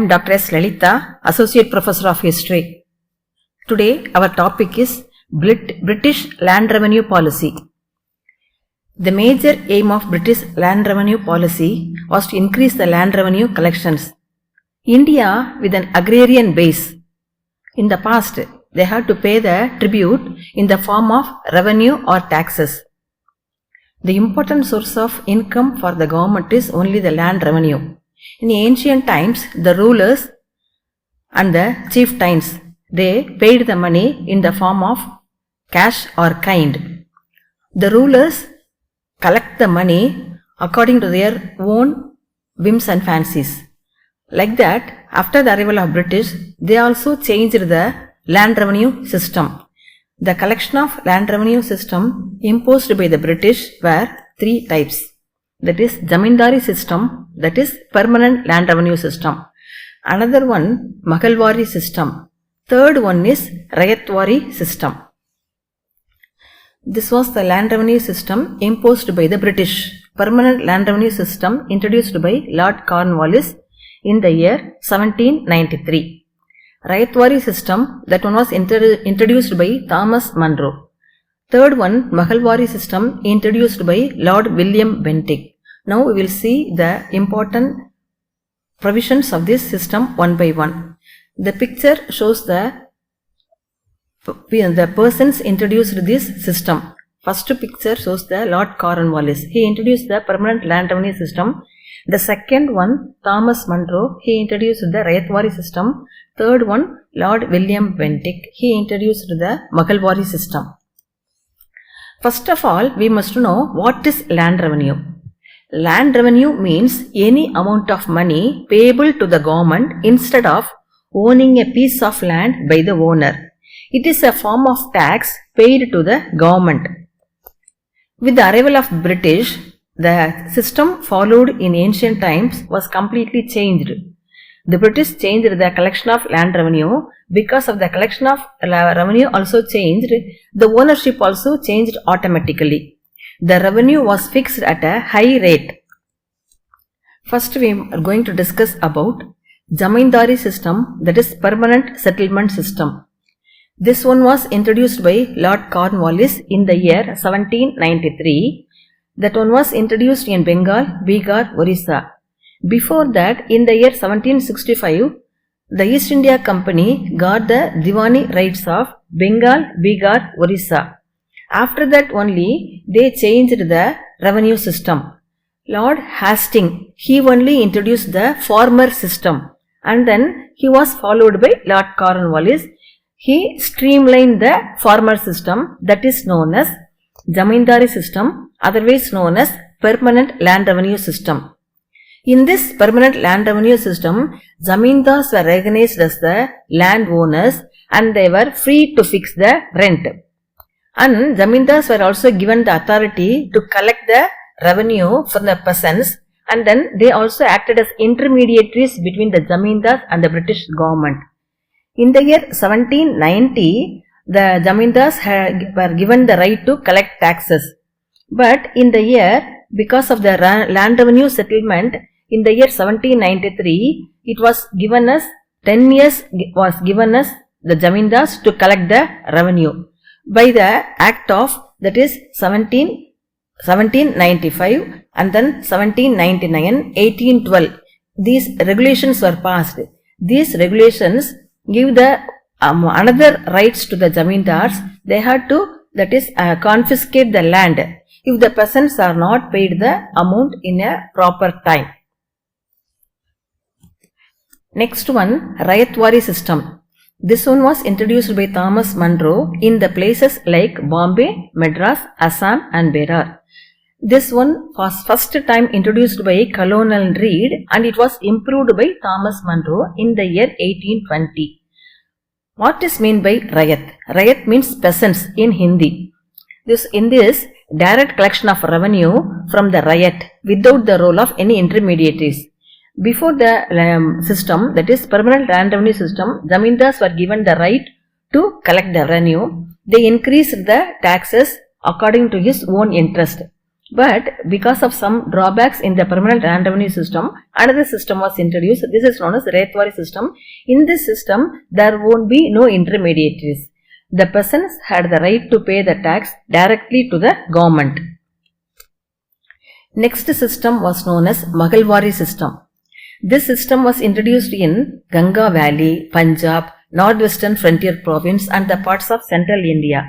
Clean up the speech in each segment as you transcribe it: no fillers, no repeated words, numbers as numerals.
am Dr. S. Lalitha, Associate Professor of History. Today our topic is British Land Revenue Policy. The major aim of British Land Revenue Policy was to increase the land revenue collections. India with an agrarian base. In the past, they had to pay the tribute in the form of revenue or taxes. The important source of income for the government is only the land revenue. In ancient times, the rulers and the chieftains, they paid the money in the form of cash or kind. The rulers collect the money according to their own whims and fancies. Like that, after the arrival of British, they also changed the land revenue system. The collection of land revenue system imposed by the British were three types. That is Zamindari system, that is permanent land revenue system. Another one, Mahalwari system. Third one is Rayatwari system. This was the land revenue system imposed by the British. Permanent land revenue system introduced by Lord Cornwallis in the year 1793. Rayatwari system, that one was introduced by Thomas Munro. Third one, Mahalwari system, introduced by Lord William Bentinck. Now we will see the important provisions of this system one by one. The picture shows the persons introduced this system. First picture shows the Lord Cornwallis. He introduced the permanent land revenue system. The second one, Thomas Munro, he introduced the Rayatwari system. Third one, Lord William Bentinck, he introduced the Mahalwari system. First of all, we must know what is land revenue. Land revenue means any amount of money payable to the government instead of owning a piece of land by the owner. It is a form of tax paid to the government. With the arrival of British, the system followed in ancient times was completely changed. The British changed the collection of land revenue. Because of the collection of revenue also changed, the ownership also changed automatically. The revenue was fixed at a high rate. First we are going to discuss about Zamindari system, that is permanent settlement system. This one was introduced by Lord Cornwallis in the year 1793. That one was introduced in Bengal, Bihar, Orissa. Before that, in the year 1765, the East India Company got the Diwani rights of Bengal, Bihar, Orissa. After that only, they changed the revenue system. Lord Hastings, he only introduced the former system, and then he was followed by Lord Cornwallis. He streamlined the former system, that is known as Zamindari system, otherwise known as permanent land revenue system. In this permanent land revenue system, Zamindars were recognized as the landowners and they were free to fix the rent. And Zamindars were also given the authority to collect the revenue from the peasants, and then they also acted as intermediaries between the Zamindars and the British government. In the year 1790, the Zamindars were given the right to collect taxes. But in the year, because of the land revenue settlement, in the year 1793, it was given as 10 years was given as the Zamindars to collect the revenue. By the act of, that is 1795 and then 1799, 1812, these regulations were passed. These regulations give the another rights to the Zamindars. They had to, that is confiscate the land if the peasants are not paid the amount in a proper time. Next one, Rayatwari system. This one was introduced by Thomas Munro in the places like Bombay, Madras, Assam and Berar. This one was first time introduced by Colonel Reed and it was improved by Thomas Munro in the year 1820. What is meant by Rayat? Rayat means peasants in Hindi. In this direct collection of revenue from the Rayat without the role of any intermediaries. Before the system, that is permanent land revenue system, Zamindars were given the right to collect the revenue. They increased the taxes according to his own interest. But because of some drawbacks in the permanent land revenue system, another system was introduced. This is known as Rayatwari system. In this system, there won't be no intermediaries. The peasants had the right to pay the tax directly to the government. Next system was known as Mahalwari system. This system was introduced in Ganga Valley, Punjab, northwestern frontier province and the parts of central India.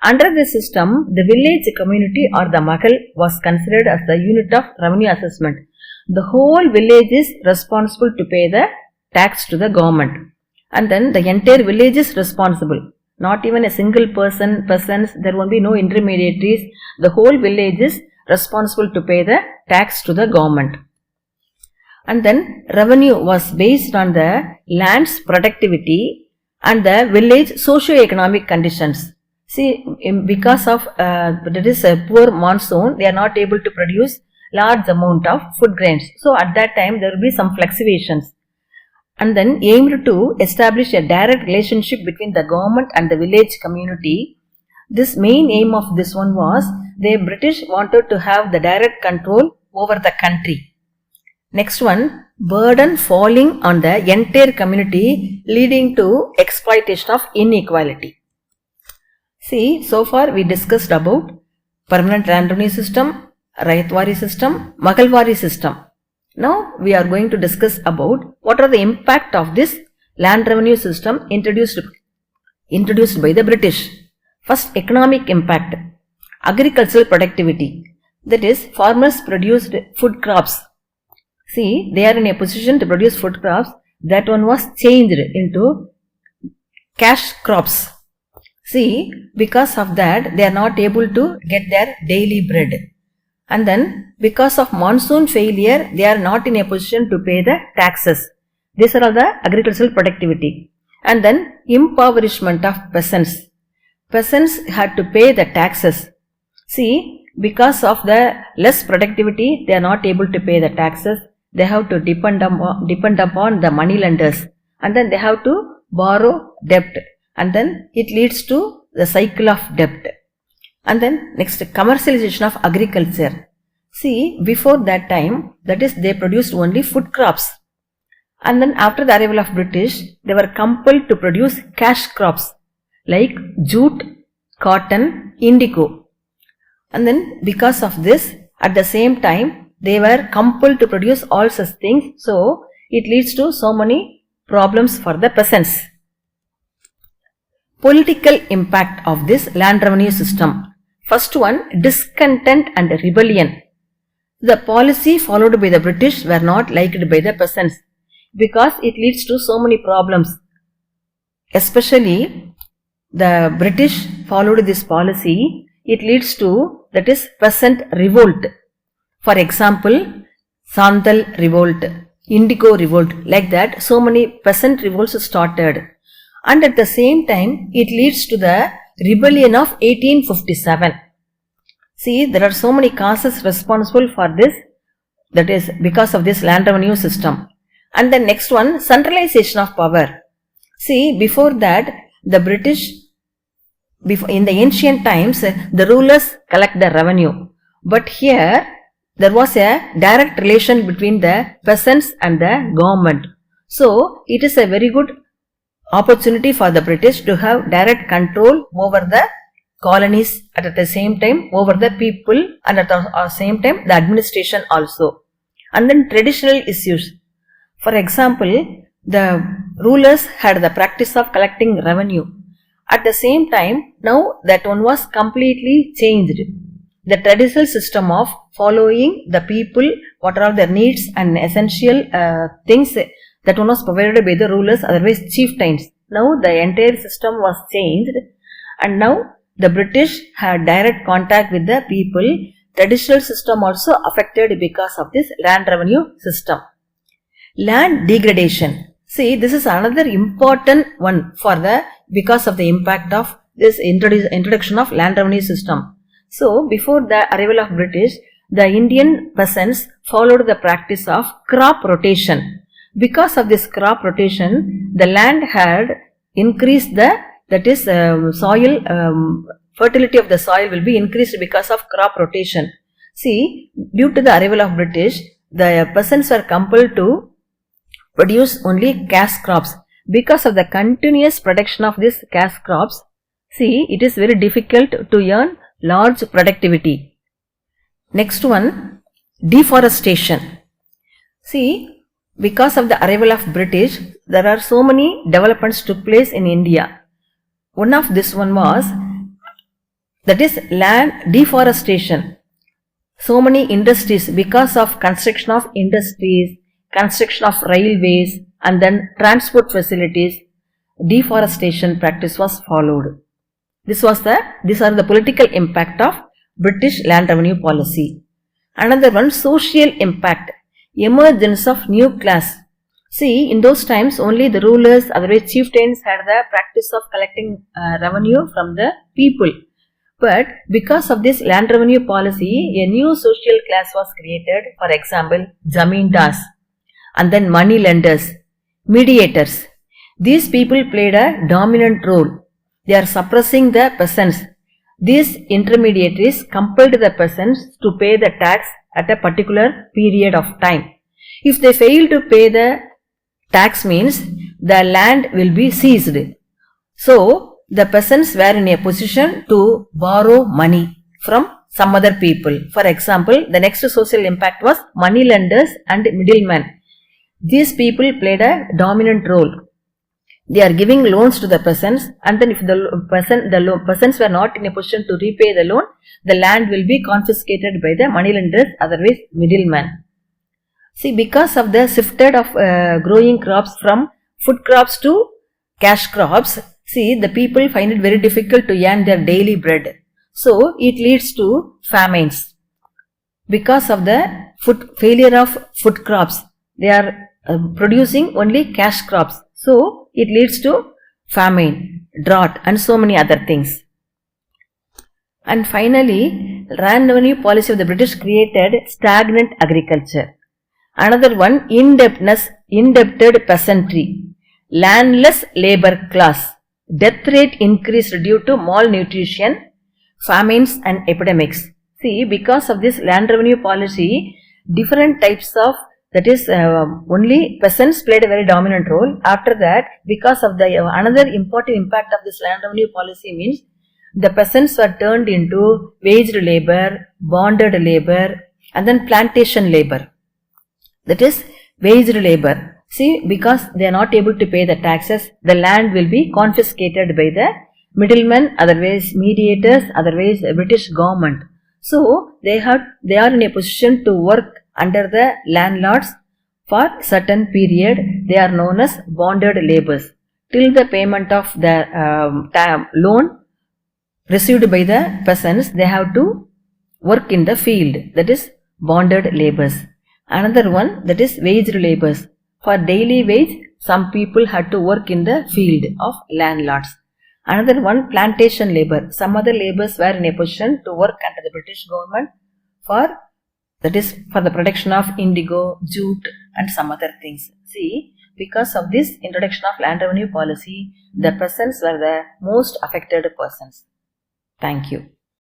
Under this system, the village community or the Mahal was considered as the unit of revenue assessment. The whole village is responsible to pay the tax to the government. And then the entire village is responsible. Not even a single peasants, there won't be no intermediaries. The whole village is responsible to pay the tax to the government. And then revenue was based on the land's productivity and the village socio-economic conditions. See, because of there is a poor monsoon, they are not able to produce large amount of food grains. So at that time there will be some fluctuations. And then aimed to establish a direct relationship between the government and the village community. This main aim of this one was the British wanted to have the direct control over the country. Next one, burden falling on the entire community leading to exploitation of inequality. See, so far we discussed about permanent land revenue system, Rayatwari system, Mahalwari system. Now we are going to discuss about what are the impact of this land revenue system introduced by the British. First, economic impact. Agricultural productivity. That is, farmers produced food crops. See, they are in a position to produce food crops. That one was changed into cash crops. See, because of that, they are not able to get their daily bread. And then, because of monsoon failure, they are not in a position to pay the taxes. These are all the agricultural productivity. And then, impoverishment of peasants. Peasants had to pay the taxes. See, because of the less productivity, they are not able to pay the taxes. They have to depend upon the money lenders. And then they have to borrow debt. And then it leads to the cycle of debt. And then next, commercialization of agriculture. See, before that time, that is, they produced only food crops. And then after the arrival of British, they were compelled to produce cash crops like jute, cotton, indigo. And then because of this, at the same time, they were compelled to produce all such things. So it leads to so many problems for the peasants. Political impact of this land revenue system. First one, discontent and rebellion. The policy followed by the British were not liked by the peasants because it leads to so many problems. Especially the British followed this policy, it leads to, that is, peasant revolt. For example, Santhal revolt, Indigo revolt, like that so many peasant revolts started. And at the same time, it leads to the rebellion of 1857. See, there are so many causes responsible for this, that is because of this land revenue system. And the next one, centralization of power. See, before that, the British, in the ancient times, the rulers collect the revenue. But here, there was a direct relation between the peasants and the government. So, it is a very good opportunity for the British to have direct control over the colonies, at the same time over the people, and at the same time the administration also. And then traditional issues. For example, the rulers had the practice of collecting revenue. At the same time, now that one was completely changed. The traditional system of following the people, what are all their needs and essential things, that one was provided by the rulers, otherwise chieftains. Now the entire system was changed, and now the British had direct contact with the people. Traditional system also affected because of this land revenue system. Land degradation. See, this is another important one for the, because of the impact of this introduction of land revenue system. So, before the arrival of British, the Indian peasants followed the practice of crop rotation. Because of this crop rotation, the land had increased soil, fertility of the soil will be increased because of crop rotation. See, due to the arrival of British, the peasants were compelled to produce only cash crops. Because of the continuous production of these cash crops, see, it is very difficult to earn large productivity. Next one, deforestation. See, because of the arrival of British, there are so many developments took place in India. One of this one was, that is land deforestation. So many industries, because of construction of industries, construction of railways, and then transport facilities, deforestation practice was followed. These are the political impact of British land revenue policy. Another one, social impact, emergence of new class. See, in those times only the rulers, otherwise chieftains, had the practice of collecting revenue from the people. But because of this land revenue policy, a new social class was created. For example, zamindars, and then money lenders, mediators. These people played a dominant role. They are suppressing the peasants. These intermediaries compelled the peasants to pay the tax at a particular period of time. If they fail to pay the tax, means the land will be seized. So, the peasants were in a position to borrow money from some other people. For example, the next social impact was money lenders and middlemen. These people played a dominant role. They are giving loans to the peasants, and then if the peasants were not in a position to repay the loan, the land will be confiscated by the moneylenders, otherwise middlemen. See, because of the shifted of growing crops from food crops to cash crops, see, the people find it very difficult to earn their daily bread. So, it leads to famines. Because of the failure of food crops, they are producing only cash crops. So, it leads to famine, drought, and so many other things. And finally, land revenue policy of the British created stagnant agriculture. Another one, indebted peasantry, landless labor class. Death rate increased due to malnutrition, famines, and epidemics. See, because of this land revenue policy, different types of, that is, only peasants played a very dominant role. After that, because of the another important impact of this land revenue policy means the peasants were turned into waged labor, bonded labor, and then plantation labor. That is waged labor. See, because they are not able to pay the taxes, the land will be confiscated by the middlemen, otherwise mediators, otherwise British government. So, they are in a position to work under the landlords for certain period. They are known as bonded laborers. Till the payment of the loan received by the peasants, they have to work in the field. That is bonded laborers. Another one, that is waged laborers. For daily wage, some people had to work in the field of landlords. Another one, plantation labor. Some other laborers were in a position to work under the British government for, that is, for the production of indigo, jute, and some other things. See, because of this introduction of land revenue policy, the peasants were the most affected persons. Thank you.